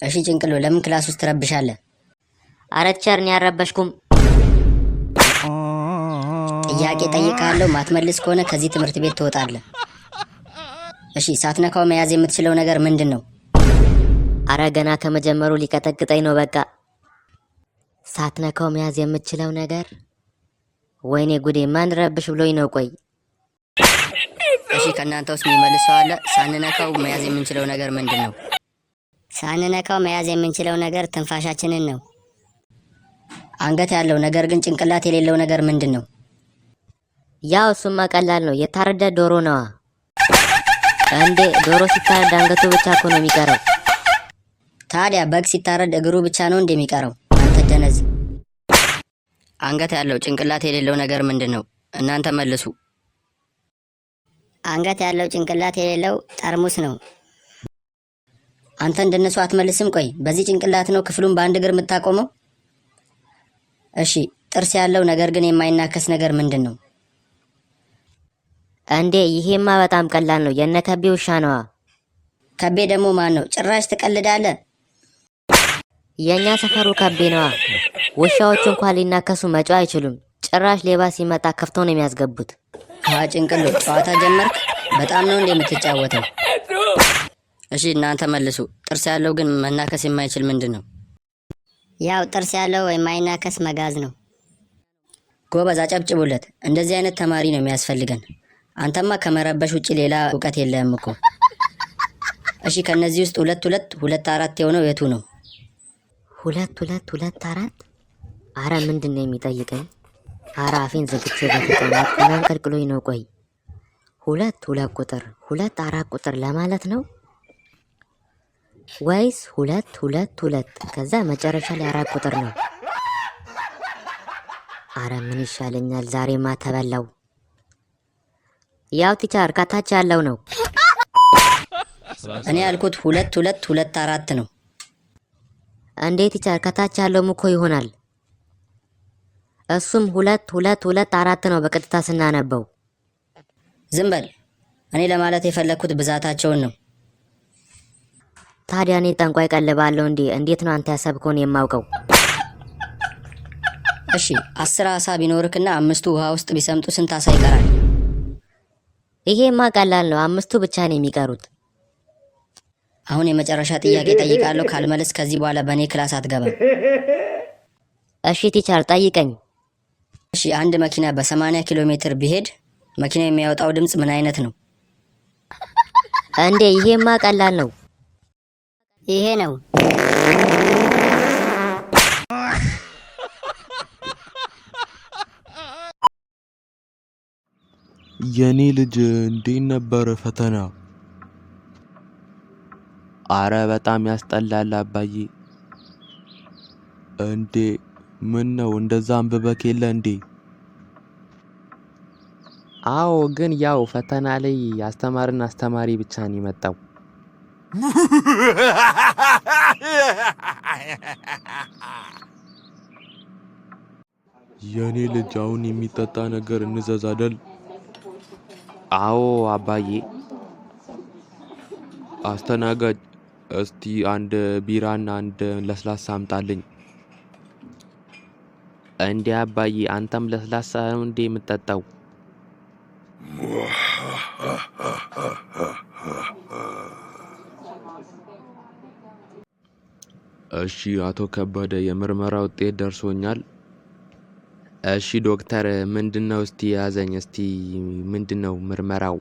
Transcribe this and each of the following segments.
እሺ ጭንቅሎ ለምን ክላስ ውስጥ ትረብሻለህ? አረ ቲቸር እኔ አልረበሽኩም። ጥያቄ ጠይቃለሁ ማትመልስ ከሆነ ከዚህ ትምህርት ቤት ትወጣለህ። እሺ ሳትነካው መያዝ የምትችለው ነገር ምንድን ነው? አረ ገና ከመጀመሩ ሊቀጠቅጠኝ ነው። በቃ ሳትነካው መያዝ የምትችለው ነገር? ወይኔ ጉዴ ማን ረብሽ ብሎኝ ነው? ቆይ እሺ ከእናንተ ውስጥ የሚመልስ ሰው አለ? ሳንነካው መያዝ የምንችለው ነገር ምንድን ነው? ሳንነካው መያዝ የምንችለው ነገር ትንፋሻችንን ነው። አንገት ያለው ነገር ግን ጭንቅላት የሌለው ነገር ምንድን ነው? ያው እሱማ ቀላል ነው። የታረደ ዶሮ ነዋ። እንዴ ዶሮ ሲታረድ አንገቱ ብቻ እኮ ነው የሚቀረው። ታዲያ በግ ሲታረድ እግሩ ብቻ ነው እንደሚቀረው? አንተ ደነዝ። አንገት ያለው ጭንቅላት የሌለው ነገር ምንድን ነው? እናንተ መልሱ። አንገት ያለው ጭንቅላት የሌለው ጠርሙስ ነው። አንተ እንደነሱ አትመልስም። ቆይ በዚህ ጭንቅላት ነው ክፍሉን በአንድ እግር የምታቆመው? እሺ ጥርስ ያለው ነገር ግን የማይናከስ ነገር ምንድን ነው? እንዴ ይሄማ በጣም ቀላል ነው። የነ ከቤ ውሻ ነዋ። ከቤ ደግሞ ማን ነው? ጭራሽ ትቀልዳለህ። የኛ ሰፈሩ ከቤ ነዋ። ውሻዎቹ እንኳን ሊናከሱ መጮህ አይችሉም። ጭራሽ ሌባ ሲመጣ ከፍተው ነው የሚያስገቡት። ጭንቅሎ ጨዋታ ጀመርክ? በጣም ነው እንዴ የምትጫወተው? እሺ እናንተ መልሱ። ጥርስ ያለው ግን መናከስ የማይችል ምንድን ነው? ያው ጥርስ ያለው የማይናከስ መጋዝ ነው። ጎበዝ አጨብጭቡለት። እንደዚህ አይነት ተማሪ ነው የሚያስፈልገን። አንተማ ከመረበሽ ውጭ ሌላ እውቀት የለህም እኮ። እሺ ከነዚህ ውስጥ 2 2 2 4 የሆነው የቱ ነው? 2 2 2 4? አረ ምንድን ነው የሚጠይቀኝ? አረ አፌን ዘግቼ በተቀመጥኩ ምን ቀልቅሎኝ ነው? ቆይ 2 2 ቁጥር 2 4 ቁጥር ለማለት ነው ወይስ 2 2 2 ከዛ መጨረሻ ላይ 4 ቁጥር ነው? አረ ምን ይሻለኛል? ዛሬማ ተበላው። ያው ቲቸር ከታች ያለው ነው። እኔ ያልኩት 2 2 2 4 ነው። እንዴት ቲቸር ከታች ያለውም እኮ ይሆናል። እሱም 2 2 2 4 ነው በቀጥታ ስናነበው። ዝም በል። እኔ ለማለት የፈለኩት ብዛታቸውን ነው። ታዲያ እኔ ጠንቋይ ቀልባለሁ እንዴ? እንዴት ነው አንተ ያሰብከውን የማውቀው? እሺ 10 አሳ ቢኖርክና 5ቱ ውሃ ውስጥ ቢሰምጡ ስንት አሳ ይቀራል? ይሄማ ቀላል ነው። 5ቱ ብቻ ነው የሚቀሩት። አሁን የመጨረሻ ጥያቄ ጠይቃለሁ። ካልመለስ ከዚህ በኋላ በእኔ ክላስ አትገባም። እሺ ቲቸር ጠይቀኝ። እሺ አንድ መኪና በ80 ኪሎ ሜትር ቢሄድ መኪና የሚያወጣው ድምፅ ምን አይነት ነው? እንዴ ይሄማ ቀላል ነው። ይሄ ነው። የኔ ልጅ እንዴት ነበር ፈተና? አረ በጣም ያስጠላል አባዬ። እንዴ ምን ነው እንደዛ አንብበክ የለ እንዴ? አዎ ግን ያው ፈተና ላይ አስተማሪ ብቻ ነው የመጣው። የኔ ልጅ አሁን የሚጠጣ ነገር እንዘዝ አይደል? አዎ አባዬ። አስተናጋጅ እስቲ አንድ ቢራና አንድ ለስላሳ አምጣልኝ። እንዴ አባዬ አንተም ለስላሳ ነው እንዴ የምትጠጣው? እሺ አቶ ከበደ የምርመራ ውጤት ደርሶኛል። እሺ ዶክተር ምንድነው እስቲ ያዘኝ? እስቲ ምንድነው ምርመራው?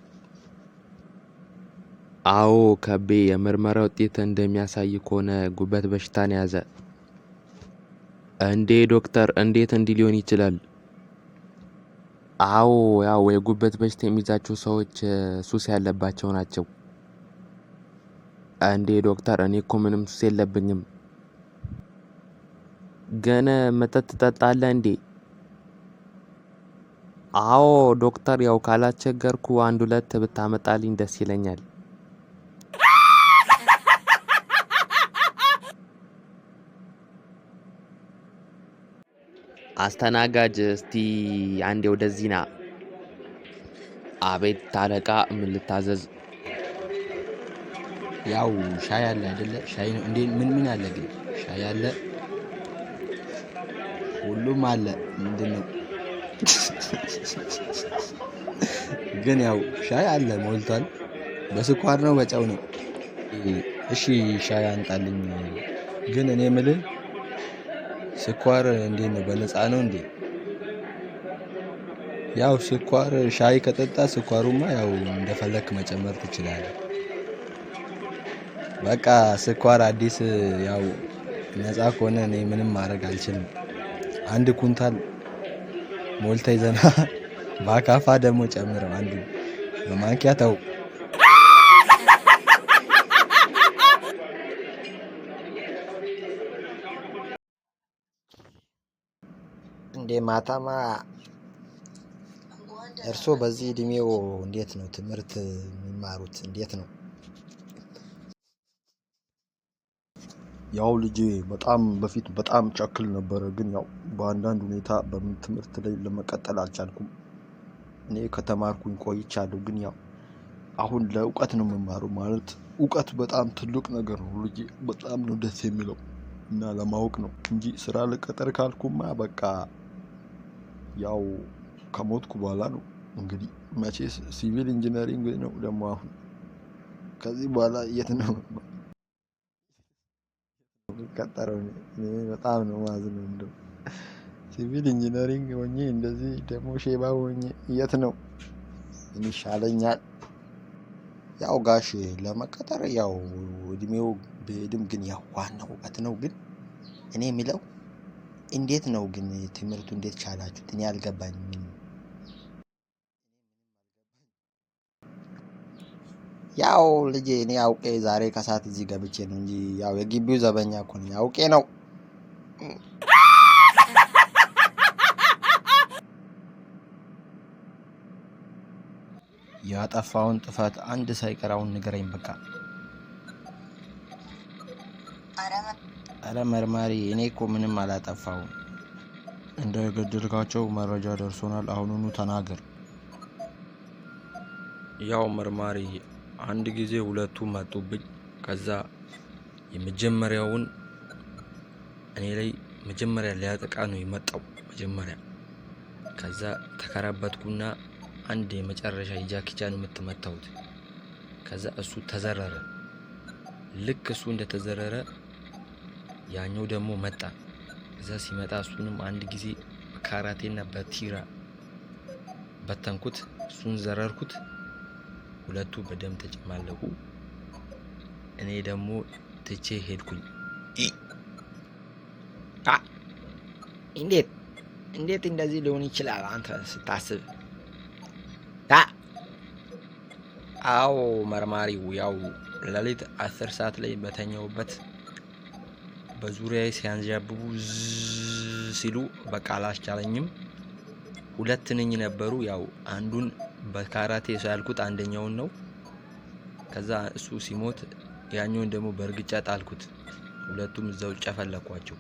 አዎ ከቤ የምርመራ ውጤት እንደሚያሳይ ከሆነ ጉበት በሽታን ያዘ። እንዴ ዶክተር እንዴት እንዲህ ሊሆን ይችላል? አዎ ያው የጉበት በሽታ የሚይዛቸው ሰዎች ሱስ ያለባቸው ናቸው። እንዴ ዶክተር እኔ እኮ ምንም ሱስ የለብኝም። ግን መጠጥ ትጠጣለህ እንዴ? አዎ ዶክተር ያው ካላስቸገርኩ 1 2 ብታመጣልኝ ደስ ይለኛል። አስተናጋጅ እስቲ አንዴ ወደዚህ ና። አቤት አለቃ ምን ልታዘዝ? ያው ሻይ አለ አይደለ? ሻይ ነው እንዴ? ምን አለ ግን? ሻይ አለ፣ ሁሉም አለ። ምንድነው ግን ያው ሻይ አለ ሞልቷል። በስኳር ነው በጨው ነው? እሺ ሻይ አንጣልኝ። ግን እኔ የምልህ ስኳር እንዴት ነው? በነፃ ነው እንዴ? ያው ስኳር ሻይ ከጠጣ ስኳሩማ ያው እንደፈለክ መጨመር ትችላለህ። በቃ ስኳር አዲስ ያው ነፃ ከሆነ እኔ ምንም ማድረግ አልችልም። 1 ኩንታል ሞልተ ይዘና በአካፋ ደግሞ ጨምረው፣ አንዱ በማንኪያ ተው። እንዴ ማታማ እርሶ በዚህ እድሜው እንዴት ነው ትምህርት የሚማሩት? እንዴት ነው? ያው ልጄ በጣም በፊት በጣም ቸክል ነበረ፣ ግን ያው በአንዳንድ ሁኔታ በትምህርት ላይ ለመቀጠል አልቻልኩም። እኔ ከተማርኩኝ ቆይቻለሁ፣ ግን ያው አሁን ለእውቀት ነው የምማረው። ማለት እውቀት በጣም ትልቅ ነገር ነው ልጄ፣ በጣም ነው ደስ የሚለው እና ለማወቅ ነው እንጂ ስራ ልቀጠር ካልኩማ በቃ ያው ከሞትኩ በኋላ ነው። እንግዲህ መቼስ ሲቪል ኢንጂነሪንግ ነው ደግሞ አሁን ከዚህ በኋላ የት ነው ቀጠረው? በጣም ነው ማዝነው። እንደው ሲቪል ኢንጂነሪንግ ሆኜ እንደዚህ ደግሞ ሼባ ሆኜ የት ነው ይሻለኛል? ያው ጋሽ ለመቀጠር ያው እድሜው በእድም ግን ያው ዋናው እውቀት ነው። ግን እኔ የሚለው እንዴት ነው ግን ትምህርቱ እንዴት ቻላችሁት? እኔ አልገባኝም። ያው ልጄ እኔ አውቄ ዛሬ ከሰዓት እዚህ ገብቼ ነው እንጂ ያው የግቢው ዘበኛ እኮ ነኝ፣ አውቄ ነው። ያጠፋውን ጥፋት አንድ ሳይቀራውን ንገረኝ በቃ። አረ መርማሪ፣ እኔ እኮ ምንም አላጠፋውም። እንደገደልካቸው መረጃ ደርሶናል። አሁኑኑ ተናገር። ያው መርማሪ፣ አንድ ጊዜ ሁለቱም መጡብኝ። ከዛ የመጀመሪያውን እኔ ላይ መጀመሪያ ሊያጠቃ ነው የመጣው መጀመሪያ። ከዛ ተከራበትኩና አንድ የመጨረሻ የጃኪቻን የምትመታሁት። ከዛ እሱ ተዘረረ። ልክ እሱ እንደተዘረረ ያኛው ደግሞ መጣ። ከዛ ሲመጣ እሱንም አንድ ጊዜ በካራቴና በቲራ በተንኩት፣ እሱን ዘረርኩት። ሁለቱ በደም ተጨማለቁ። እኔ ደግሞ ትቼ ሄድኩኝ። እንዴት እንደዚህ ሊሆን ይችላል አንተ ስታስብ? አዎ መርማሪው፣ ያው ሌሊት 10 ሰዓት ላይ በተኛውበት በዙሪያዬ ሲያንዣብቡ ሲሉ በቃ አላስቻለኝም። 2 ትንኝ ነበሩ። ያው አንዱን በካራቴ ያልኩት አንደኛውን ነው። ከዛ እሱ ሲሞት ያኛውን ደግሞ በእርግጫ ጣልኩት። ሁለቱም እዛው ጨፈለኳቸው።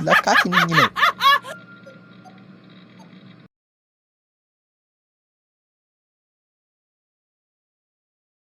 ለካ ትንኝ ነው።